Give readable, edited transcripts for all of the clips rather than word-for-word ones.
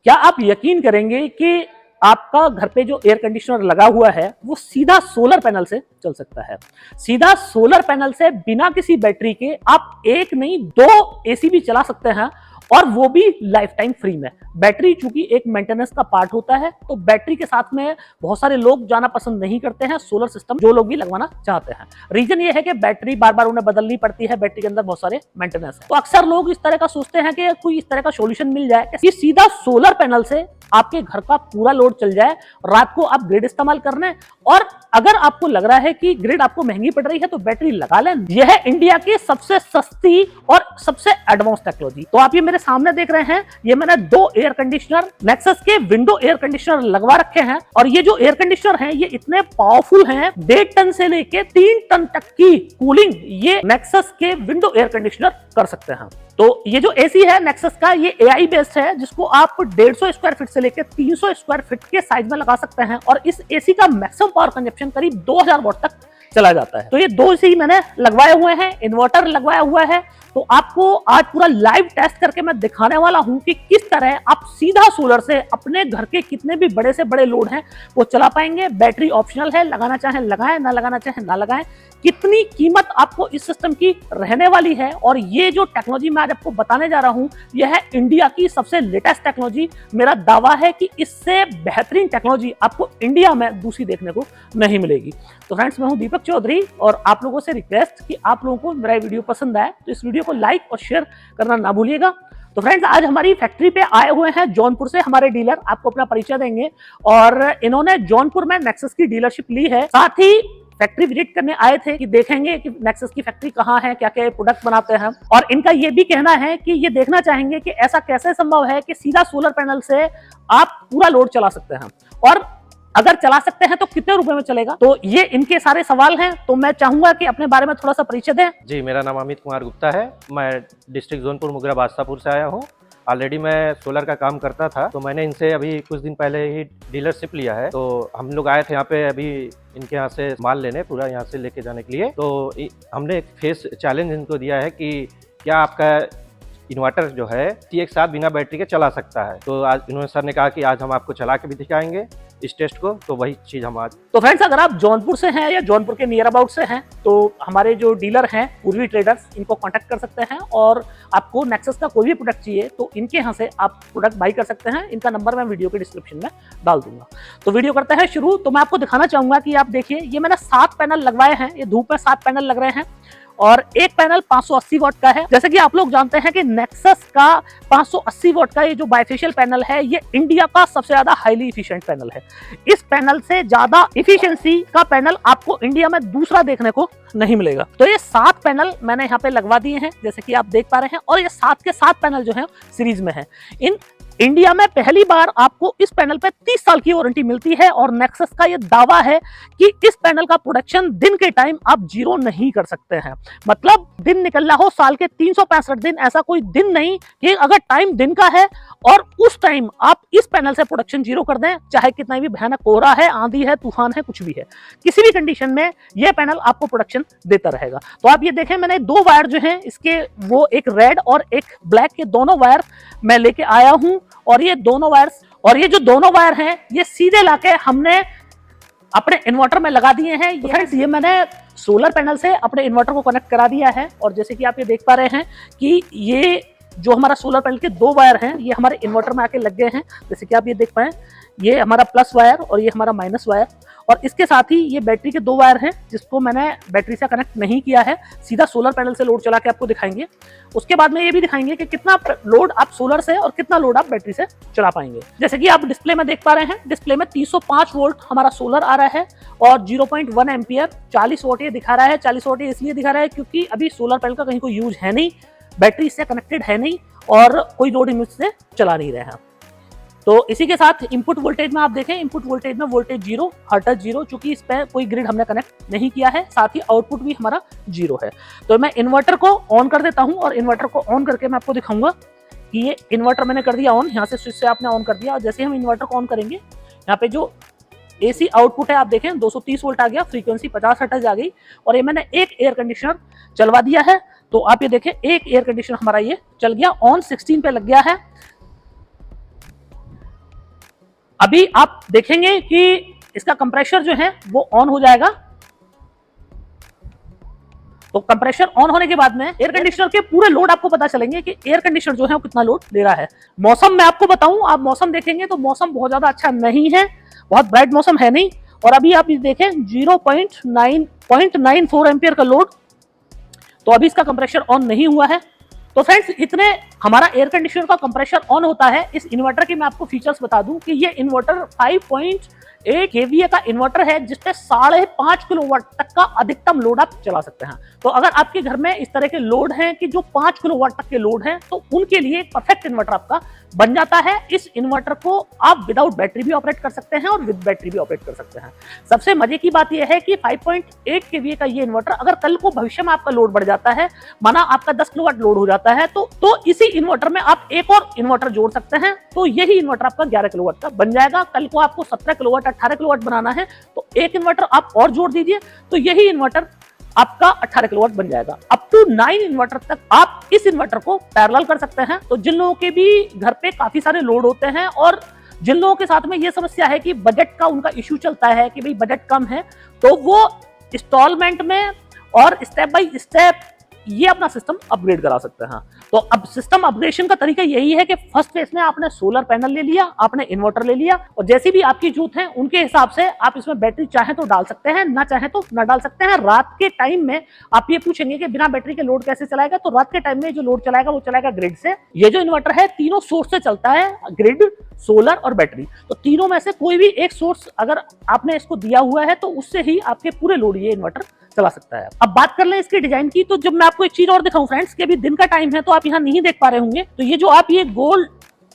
क्या आप यकीन करेंगे कि आपका घर पे जो एयर कंडीशनर लगा हुआ है वो सीधा सोलर पैनल से चल सकता है। सीधा सोलर पैनल से बिना किसी बैटरी के आप एक नहीं 2 एसी भी चला सकते हैं, और वो भी लाइफ टाइम फ्री में। बैटरी चूंकि एक मेंटेनेंस का पार्ट होता है, तो बैटरी के साथ में बहुत सारे लोग जाना पसंद नहीं करते हैं। सोलर सिस्टम जो लोग भी लगवाना चाहते हैं, रीजन ये है कि बैटरी बार बार उन्हें बदलनी पड़ती है, बैटरी के अंदर बहुत सारे मेंटेनेंस है। तो अक्सर लोग इस तरह का सोचते हैं कि कोई इस तरह का सोल्यूशन मिल जाए कि सीधा सोलर पैनल से आपके घर का पूरा लोड चल जाए, रात को आप ग्रिड इस्तेमाल करने, और अगर आपको लग रहा है कि ग्रिड आपको महंगी पड़ रही है तो बैटरी लगा लें। यह है इंडिया की सबसे सस्ती और सबसे एडवांस टेक्नोलॉजी। तो आप ये मेरे सामने देख रहे हैं, ये मैंने 2 एयर कंडीशनर नेक्सस के विंडो एयर कंडीशनर लगवा रखे हैं, और ये जो एयर कंडीशनर हैं ये इतने पावरफुल हैं, 1.5 टन से लेके 3 टन तक की कूलिंग ये नेक्सस के विंडो एयर कंडीशनर कर सकते हैं। तो ये जो एसी है नेक्सस का, ये एआई बेस्ड है, जिसको आप 150 स्क्वायर फीट से लेकर 300 स्क्वायर फीट के साइज में लगा सकते हैं, और इस एसी का मैक्सिमम पावर कंजप्शन करीब 2000 वाट तक चला जाता है। तो ये 2 एसी मैंने लगवाए हुए हैं, इन्वर्टर लगवाया हुआ है। तो आपको आज पूरा लाइव टेस्ट करके मैं दिखाने वाला हूं कि किस तरह आप सीधा सोलर से अपने घर के कितने भी बड़े से बड़े लोड हैं वो चला पाएंगे। बैटरी ऑप्शनल है, लगाना चाहें लगाएं, ना लगाना चाहें ना लगाएं। कितनी कीमत आपको इस सिस्टम की रहने वाली है, और ये जो टेक्नोलॉजी मैं आज आपको बताने जा रहा हूं यह है इंडिया की सबसे लेटेस्ट टेक्नोलॉजी। मेरा दावा है कि इससे बेहतरीन टेक्नोलॉजी आपको इंडिया में दूसरी देखने को नहीं मिलेगी। तो फ्रेंड्स, मैं हूं दीपक चौधरी, और आप लोगों से रिक्वेस्ट कि आप लोगों को मेरा वीडियो पसंद आए तो इस वीडियो को लाइक और शेयर करना ना भूलिएगा। तो फ्रेंड्स, आज हमारी फैक्ट्री पे आए हुए हैं जौनपुर से हमारे डीलर, आपको अपना परिचय देंगे। और इन्होंने जौनपुर में नेक्सस की डीलरशिप ली है, साथ ही फैक्ट्री विजिट करने आए थे कि देखेंगे कि नेक्सस की फैक्ट्री कहाँ है, क्या क्या प्रोडक्ट बनाते हैं। और इनका ये भी कहना है कि ये देखना चाहेंगे कि ऐसा कैसे संभव है कि सीधा सोलर पैनल से आप पूरा लोड चला सकते हैं, और अगर चला सकते हैं तो कितने रुपए में चलेगा। तो ये इनके सारे सवाल हैं, तो मैं चाहूंगा कि अपने बारे में थोड़ा सा परिचय दें। जी, मेरा नाम अमित कुमार गुप्ता है। मैं डिस्ट्रिक्ट जौनपुर मुगरा बादशाहपुर से आया हूँ। ऑलरेडी मैं सोलर का काम करता था, तो मैंने इनसे अभी कुछ दिन पहले ही डीलरशिप लिया है। तो हम लोग आए थे यहाँ पे अभी इनके यहाँ से माल लेने, पूरा यहाँ से लेके जाने के लिए। तो हमने एक फेस चैलेंज इनको दिया है कि क्या आपका इन्वर्टर जो है एक साथ बिना बैटरी के चला सकता है। तो आज इन्होंने सर ने कहा कि आज हम आपको चला के भी दिखाएंगे इस टेस्ट को, तो वही चीज हम आज। तो फ्रेंड्स, अगर आप जौनपुर से हैं या जौनपुर के नियर अबाउट से हैं तो हमारे जो डीलर हैं पूर्वी ट्रेडर्स, इनको कांटेक्ट कर सकते हैं, और आपको नेक्सस का कोई भी प्रोडक्ट चाहिए तो इनके यहाँ से आप प्रोडक्ट बाई कर सकते हैं। इनका नंबर मैं वीडियो के डिस्क्रिप्शन में डाल दूंगा। तो वीडियो करते हैं शुरू। तो मैं आपको दिखाना चाहूंगा कि आप देखिए, ये मैंने 7 पैनल लगवाए हैं, ये धूप में 7 पैनल लग रहे हैं, और एक पैनल 580 वाट का है। जैसे कि आप लोग जानते हैं कि नेक्सस का 580 वाट का ये जो बाइफेशियल पैनल है ये इंडिया का सबसे ज्यादा हाईली इफिशिएंट पैनल है। इस पैनल से ज्यादा इफिशिएंसी का पैनल आपको इंडिया में दूसरा देखने को नहीं मिलेगा। तो ये 7 पैनल मैंने यहाँ पे लगवा दिए हैं, जैसे कि आप देख पा रहे हैं, और ये 7 के 7 पैनल जो है सीरीज में है। इन इंडिया में पहली बार आपको इस पैनल पे 30 साल की वारंटी मिलती है, और नेक्सस का ये दावा है कि इस पैनल का प्रोडक्शन दिन के टाइम आप जीरो नहीं कर सकते हैं। मतलब दिन निकलना हो साल के 365 दिन, ऐसा कोई दिन नहीं कि अगर टाइम दिन का है और उस टाइम आप इस पैनल से प्रोडक्शन जीरो कर दें, चाहे कितना भी भयानक कोहरा है, आंधी है, तूफान है, कुछ भी है, किसी भी कंडीशन में यह पैनल आपको प्रोडक्शन देता रहेगा। तो आप ये देखें, मैंने 2 वायर जो हैं इसके, वो एक रेड और एक ब्लैक के दोनों वायर मैं लेके आया हूं, और ये दोनों वायर्स, और ये जो दोनों वायर हैं ये सीधे लाके हमने अपने इन्वर्टर में लगा दिए हैं। फ्रेंड्स, ये मैंने सोलर पैनल से अपने इन्वर्टर को कनेक्ट करा दिया है, और जैसे कि आप ये देख पा रहे हैं कि ये जो हमारा सोलर पैनल के 2 वायर हैं ये हमारे इन्वर्टर में आके लग गए हैं। जैसे कि आप ये देख पाए, ये हमारा प्लस वायर और ये हमारा माइनस वायर, और इसके साथ ही ये बैटरी के 2 वायर हैं जिसको मैंने बैटरी से कनेक्ट नहीं किया है, सीधा सोलर पैनल से लोड चला के आपको दिखाएंगे। उसके बाद में ये भी दिखाएंगे कि कितना लोड आप सोलर से और कितना लोड आप बैटरी से चला पाएंगे। जैसे कि आप डिस्प्ले में देख पा रहे हैं, डिस्प्ले में 305 वोल्ट हमारा सोलर आ रहा है, और 0.1 एम्पियर 40 वोल्ट ये दिखा रहा है। 40 वोल्ट ये इसलिए दिखा रहा है क्योंकि अभी सोलर पैनल का कहीं कोई यूज है नहीं, बैटरी इससे कनेक्टेड है नहीं, और कोई लोड इमेज से चला नहीं रहे हैं। तो इसी के साथ इनपुट वोल्टेज में आप देखें, इनपुट वोल्टेज में वोल्टेज 0, हर टच 0, चूंकि इस पे कोई ग्रिड हमने कनेक्ट नहीं किया है। साथ ही आउटपुट भी हमारा 0 है। तो मैं इन्वर्टर को ऑन कर देता हूं, और इन्वर्टर को ऑन करके मैं आपको दिखाऊंगा कि ये इन्वर्टर मैंने कर दिया ऑन। यहाँ से स्विच से आपने ऑन कर दिया, और जैसे हम इन्वर्टर को ऑन करेंगे, यहाँ पे जो एसी आउटपुट है आप देखें 230 वोल्ट आ गया, फ्रीक्वेंसी 50 हर्ट्ज आ गई, और ये मैंने एक एयर कंडीशनर चलवा दिया है। तो आप ये देखें, एक एयर कंडीशनर हमारा ये चल गया, ऑन 16 पे लग गया है। अभी आप देखेंगे कि इसका कंप्रेसर जो है वो ऑन हो जाएगा। तो कंप्रेसर ऑन होने के बाद में एयर कंडीशनर के पूरे लोड आपको पता चलेंगे कि एयर कंडीशनर जो है वो कितना लोड ले रहा है। मौसम मैं आपको बताऊं, आप मौसम देखेंगे तो मौसम बहुत ज्यादा अच्छा नहीं है, बहुत ब्राइट मौसम है नहीं। और अभी आप देखें 0.94 एम्पियर का लोड, तो अभी इसका कंप्रेसर ऑन नहीं हुआ है। तो फ्रेंड्स, इतने हमारा एयर कंडीशनर का कंप्रेसर ऑन होता है। इस इन्वर्टर के मैं आपको फीचर्स बता दूं कि ये इन्वर्टर 5.8 kVA का इन्वर्टर है, जिसपे 5.5 किलोवाट तक का अधिकतम लोड आप चला सकते हैं। तो अगर आपके घर में इस तरह के लोड हैं कि जो 5 किलोवाट तक के लोड हैं, तो उनके लिए एक परफेक्ट इन्वर्टर आपका बन जाता है। इस इन्वर्टर को आप विदाउट बैटरी भी ऑपरेट कर सकते हैं और विद बैटरी भी ऑपरेट कर सकते हैं। सबसे मजे की बात यह है कि 5.8 kVA का ये इन्वर्टर अगर कल को भविष्य में आपका लोड बढ़ जाता है, माना आपका 10 किलोवाट लोड हो जाता है, तो इसी इन्वर्टर में आप एक और इन्वर्टर जोड़ सकते हैं। तो यही इन्वर्टर आपका 11 किलोवाट का बन जाएगा। कल को आपको 17 किलोवाट 18 किलोवाट बनाना है, तो एक इन्वर्टर आप और जोड़ दीजिए, तो यही इन्वर्टर आपका 18 किलोवाट बन जाएगा। अप टू 9 इन्वर्टर तक आप इस इन्वर्टर को पैरेलल कर सकते हैं। तो जिन लोगों के भी घर पे काफी सारे लोड होते हैं और जिन लोगों के साथ में ये समस्या है कि बजट का उनका इश्यू चलता है कि भाई बजट कम है, तो वो इंस्टॉलमेंट में और स्टेप बाय स्टेप ये अपना सिस्टम अपग्रेड करा सकते हैं। तो अब सिस्टम अपग्रेडेशन का तरीका यही है कि फर्स्ट फेज में आपने सोलर पैनल ले लिया, आपने इन्वर्टर ले लिया, और जैसी भी आपकी जरूरत है उनके हिसाब से आप इसमें बैटरी चाहे तो डाल सकते हैं, ना चाहे तो ना डाल सकते हैं। रात के टाइम में आप ये पूछेंगे कि बिना बैटरी के लोड कैसे चलाएगा, तो रात के टाइम में जो लोड चलाएगा वो चलाएगा ग्रिड से। ये जो इन्वर्टर है तीनों सोर्स से चलता है, ग्रिड, सोलर और बैटरी। तो तीनों में से कोई भी एक सोर्स अगर आपने इसको दिया हुआ है तो उससे ही आपके पूरे लोड ये इन्वर्टर चला सकता है। अब बात कर लें इसके डिजाइन की, तो जब मैं आपको एक चीज और दिखाऊं फ्रेंड्स, कि अभी दिन का टाइम है तो आप यहाँ नहीं देख पा रहे होंगे, तो ये जो आप ये गोल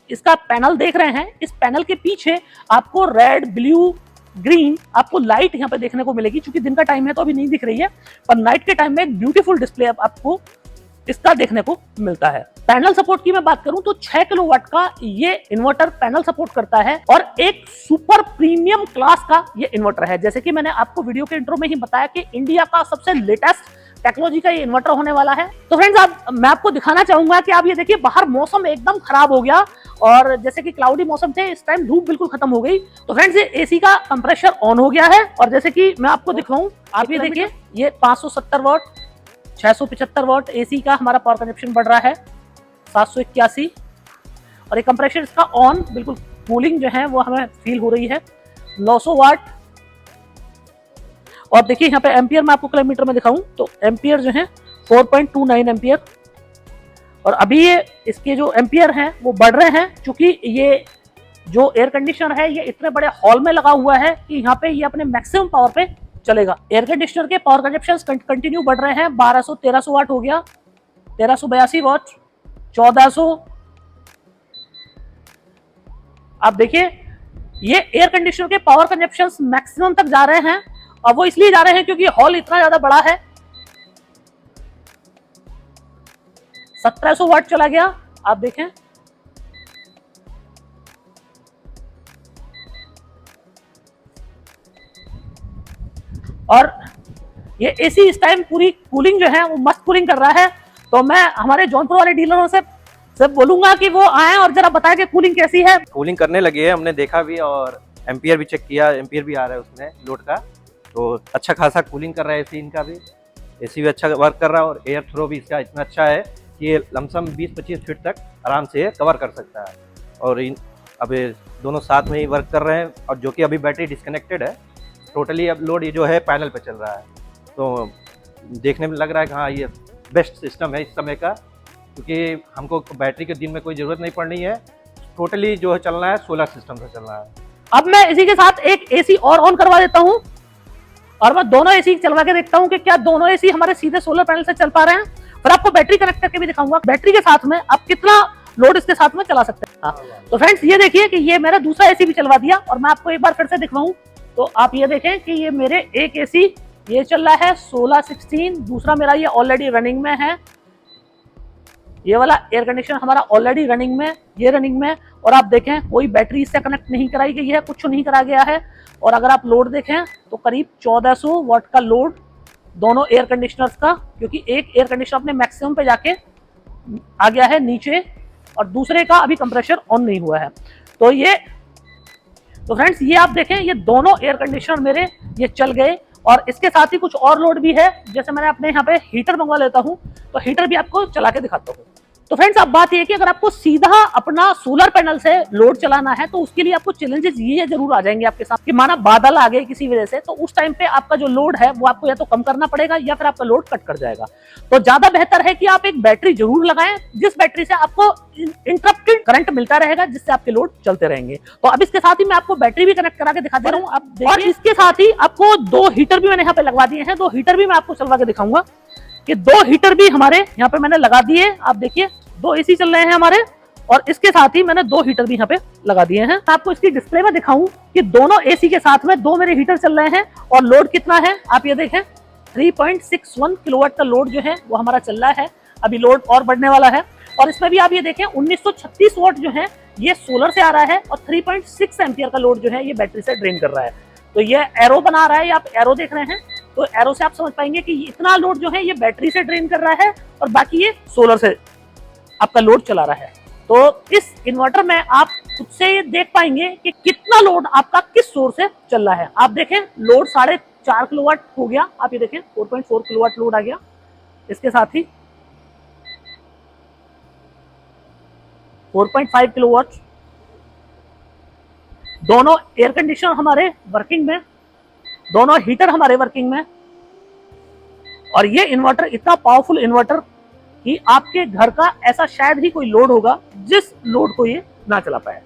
इसका पैनल देख रहे हैं, इस पैनल के पीछे आपको रेड, ब्लू, ग्रीन आपको लाइट यहाँ पे देखने को मिलेगी। चूंकि दिन का टाइम है तो अभी नहीं दिख रही है, पर नाइट के टाइम में एक ब्यूटीफुल डिस्प्ले आपको इसका देखने को मिलता है। पैनल सपोर्ट की मैं बात करूं तो 6 किलोवाट का ये इन्वर्टर पैनल सपोर्ट करता है और एक सुपर प्रीमियम क्लास का ये इन्वर्टर है। जैसे कि मैंने आपको वीडियो के इंट्रो में ही बताया कि इंडिया का सबसे लेटेस्ट टेक्नोलॉजी का ये इन्वर्टर होने वाला है। तो फ्रेंड्स, मैं आपको दिखाना चाहूंगा कि आप ये देखिए, बाहर मौसम एकदम खराब हो गया और जैसे कि क्लाउडी मौसम थे, इस टाइम धूप बिल्कुल खत्म हो गई। तो फ्रेंड्स, ये एसी का कंप्रेसर ऑन हो गया है और जैसे कि मैं आपको दिखाऊं, आप ये देखिए, ये 570 वाट 675 वाट एसी का हमारा पावर कंजप्शन बढ़ रहा है 781, और ये कंप्रेसर इसका ऑन, बिल्कुल कूलिंग जो है वो हमें फील हो रही है 900 वाट। और देखिए यहाँ पे एम्पियर मैं आपको किलोमीटर में दिखाऊं तो एम्पियर जो है 4.29 एम्पियर, और अभी ये इसके जो एम्पियर हैं वो बढ़ रहे हैं, क्योंकि ये जो एयर कंडीशनर है ये इतने बड़े हॉल में लगा हुआ है कि यहाँ पे ये अपने मैक्सिमम पावर पे चलेगा। एयर कंडीशनर के पावर कंजप्शन कंटिन्यू बढ़ रहे हैं, 1200-1300 वाट हो गया, 1382 वाट, 1400। आप देखिए ये एयर कंडीशनर के पावर कंजप्शन मैक्सिमम तक जा रहे हैं, और वो इसलिए जा रहे हैं क्योंकि हॉल इतना ज्यादा बड़ा है। 1700 वाट चला गया, आप देखें, और ये एसी इस टाइम पूरी कूलिंग जो है वो मस्त कूलिंग कर रहा है। तो मैं हमारे जौनपुर वाले डीलरों से बोलूंगा कि वो आए और जरा बताएं कि कूलिंग कैसी है। कूलिंग करने लगी है, हमने देखा भी और एम्पियर भी चेक किया, एम्पियर भी आ रहा है उसमें लोड का, तो अच्छा खासा कूलिंग कर रहा है एसी इनका भी। एसी भी अच्छा वर्क कर रहा है और एयर थ्रो भी इसका इतना अच्छा है कि ये लमसम 20-25 फीट तक आराम से कवर कर सकता है। और अब दोनों साथ में ही वर्क कर रहे हैं, और जो कि अभी बैटरी डिस्कनेक्टेड है, टोटली अब लोड ये जो है पैनल पे चल रहा है। तो देखने में लग रहा है कि हाँ ये बेस्ट सिस्टम है इस समय का, क्योंकि हमको बैटरी के दिन में कोई ज़रूरत नहीं पड़नी है, टोटली जो है चलना है सोलर सिस्टम से चलना है। अब मैं इसी के साथ एक एसी और ऑन करवा देता हूं और मैं दोनों एसी चलवा के देखता हूं कि क्या दोनों एसी हमारे सीधे सोलर पैनल से चल पा रहे हैं। फिर आपको बैटरी कनेक्ट करके भी दिखाऊंगा बैटरी के साथ में आप कितना लोड इसके साथ में चला सकते हैं। तो फ्रेंड्स, ये देखिए कि ये मेरा दूसरा एसी भी चलवा दिया, और मैं आपको एक बार फिर से दिखवाऊं तो आप ये देखें कि ये मेरे एक एसी ये चल रहा है 16-16, दूसरा मेरा ये ऑलरेडी रनिंग में है, ये वाला एयर कंडीशनर हमारा ऑलरेडी रनिंग में, ये रनिंग में, और आप देखें कोई बैटरी इससे कनेक्ट नहीं कराई गई है, कुछ नहीं करा गया है। और अगर आप लोड देखें तो करीब 1400 वाट का लोड दोनों एयर कंडीशनर्स का, क्योंकि एक एयर कंडीशनर अपने मैक्सिमम पे जाके आ गया है नीचे और दूसरे का अभी कंप्रेसर ऑन नहीं हुआ है। तो ये तो फ्रेंड्स ये आप देखें, ये दोनों एयर कंडीशनर मेरे ये चल गए। और इसके साथ ही कुछ और लोड भी है, जैसे मैंने अपने यहाँ पे हीटर मंगवा लेता हूँ, तो हीटर भी आपको चला के दिखाता हूँ। तो फ्रेंड्स अब बात ये है कि अगर आपको सीधा अपना सोलर पैनल से लोड चलाना है तो उसके लिए आपको चैलेंजेस ये जरूर आ जाएंगे आपके साथ कि माना बादल आ गए किसी वजह से, तो उस टाइम पे आपका जो लोड है वो आपको या तो कम करना पड़ेगा या फिर आपका लोड कट कर जाएगा। तो ज्यादा बेहतर है कि आप एक बैटरी जरूर लगाएं, जिस बैटरी से आपको इंटरप्टेड करंट मिलता रहेगा, जिससे आपके लोड चलते रहेंगे। तो अब इसके साथ ही मैं आपको बैटरी भी कनेक्ट करा के दिखा दे रहा हूँ आप, और इसके साथ ही आपको 2 हीटर भी मैंने यहाँ पे लगवा दिए हैं। 2 हीटर भी मैं आपको चलवा के दिखाऊंगा कि 2 हीटर भी हमारे यहाँ पे मैंने लगा दिए। आप देखिए 2 एसी चल रहे हैं हमारे, और इसके साथ ही मैंने 2 हीटर भी यहाँ पे लगा दिए हैं। आपको इसकी डिस्प्ले में दिखाऊं कि दोनों एसी के साथ में 2 मेरे हीटर चल रहे हैं और लोड कितना है आप ये देखें, 3.61 किलोवाट का लोड जो है वो हमारा चल रहा है। अभी लोड और बढ़ने वाला है। और इसमें भी आप ये देखें 1936 वाट जो है ये सोलर से आ रहा है, और 3.6 एम्पियर का लोड जो है ये बैटरी से ड्रेन कर रहा है। तो ये एरो बना रहा है, आप एरो देख रहे हैं, तो एरो से आप समझ पाएंगे कि इतना लोड जो है ये बैटरी से ड्रेन कर रहा है और बाकी ये सोलर से आपका लोड चला रहा है। तो इस इन्वर्टर में आप खुद से ये देख पाएंगे कि कितना लोड आपका किस सोर्स से चल रहा है। आप देखें लोड 4.5 किलोवाट हो गया, आप ये देखें 4.4 किलोवाट लोड आ गया। इसके साथ ही 4.5 किलोवाट, दोनों एयर कंडीशनर हमारे वर्किंग में, दोनों हीटर हमारे वर्किंग में। और ये इन्वर्टर इतना पावरफुल इन्वर्टर कि आपके घर का ऐसा शायद ही कोई लोड होगा जिस लोड को ये ना चला पाए।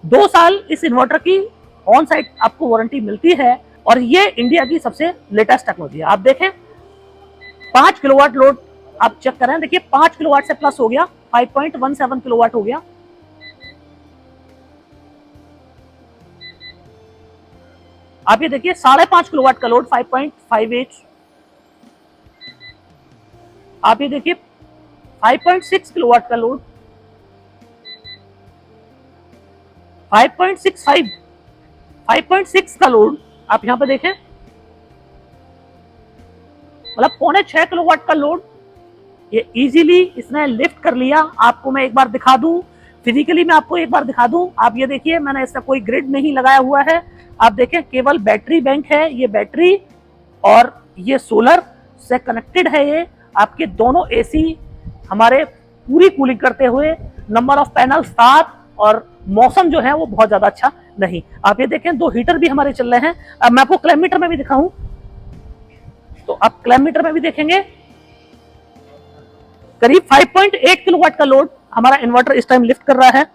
2 साल इस इन्वर्टर की ऑन साइट आपको वारंटी मिलती है, और ये इंडिया की सबसे लेटेस्ट टेक्नोलॉजी है। आप देखें 5 किलोवाट लोड आप चेक करें, देखिए 5 किलोवाट से प्लस हो गया, 5.17 किलोवाट हो गया। आप ये देखिए 5.5 किलोवाट का लोड 5.58, आप ये देखिए 5.6 किलोवाट का लोड 5.65, 5.6 का लोड आप यहां पे देखें, मतलब 5.6 किलोवाट का लोड ये इजीली इसने लिफ्ट कर लिया। आपको मैं एक बार दिखा दूं, फिजिकली मैं आपको एक बार दिखा दूं। आप ये देखिए मैंने इसका कोई ग्रिड नहीं लगाया हुआ है, आप देखें केवल बैटरी बैंक है, ये बैटरी और ये सोलर से कनेक्टेड है। ये आपके दोनों एसी हमारे पूरी कूलिंग करते हुए, नंबर ऑफ पैनल 7, और मौसम जो है वो बहुत ज्यादा अच्छा नहीं। आप ये देखें 2 हीटर भी हमारे चल रहे हैं। अब मैं आपको क्लैम मीटर में भी दिखाऊं, तो आप क्लैम मीटर में भी देखेंगे करीब 5.8 किलोवाट का लोड हमारा इन्वर्टर इस टाइम लिफ्ट कर रहा है।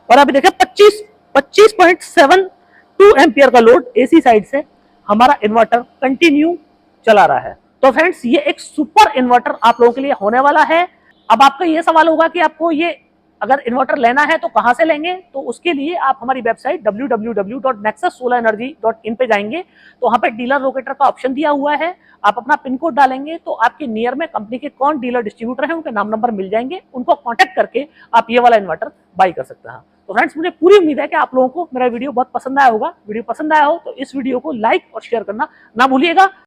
और अभी देखें 25.72 एम्पियर का लोड एसी साइड से हमारा इन्वर्टर कंटिन्यू चला रहा है। तो फ्रेंड्स ये एक सुपर इन्वर्टर आप लोगों के लिए होने वाला है। अब आपका ये सवाल होगा कि आपको ये अगर इन्वर्टर लेना है तो कहां से लेंगे, तो उसके लिए आप हमारी वेबसाइट www.nexussolarenergy.in पे जाएंगे, तो वहां पे डीलर लोकेटर का ऑप्शन दिया हुआ है। आप अपना पिन कोड डालेंगे तो आपके नियर में कंपनी के कौन डीलर डिस्ट्रीब्यूटर हैं उनके नाम नंबर मिल जाएंगे, उनको कांटेक्ट करके आप ये वाला इन्वर्टर बाई कर सकते हैं। तो फ्रेंड्स मुझे पूरी उम्मीद है कि आप लोगों को मेरा वीडियो बहुत पसंद आया होगा। वीडियो पसंद आया हो तो इस वीडियो को लाइक और शेयर करना ना भूलिएगा।